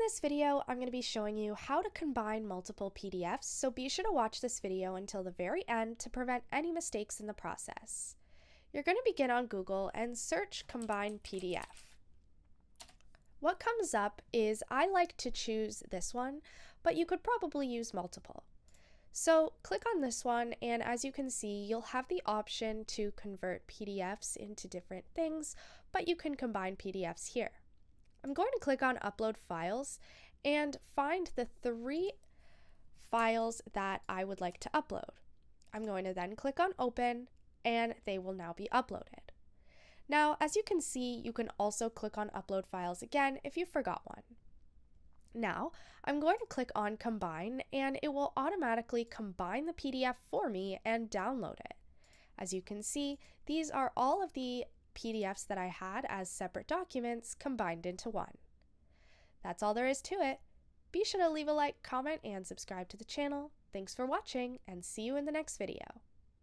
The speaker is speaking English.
this video, I'm going to be showing you how to combine multiple PDFs, so be sure to watch this video until the very end to prevent any mistakes in the process. You're going to begin on Google and search Combine PDF. What comes up is I like to choose this one, but you could probably use multiple. So click on this one, and as you can see, you'll have the option to convert PDFs into different things, but you can combine PDFs here. I'm going to click on Upload Files and find the 3 files that I would like to upload. I'm going to then click on Open, and they will now be uploaded. Now, as you can see, you can also click on Upload Files again if you forgot one. Now, I'm going to click on Combine, and it will automatically combine the PDF for me and download it. As you can see, these are all of the PDFs that I had as separate documents combined into one. That's all there is to it. Be sure to leave a like, comment, and subscribe to the channel. Thanks for watching, and see you in the next video.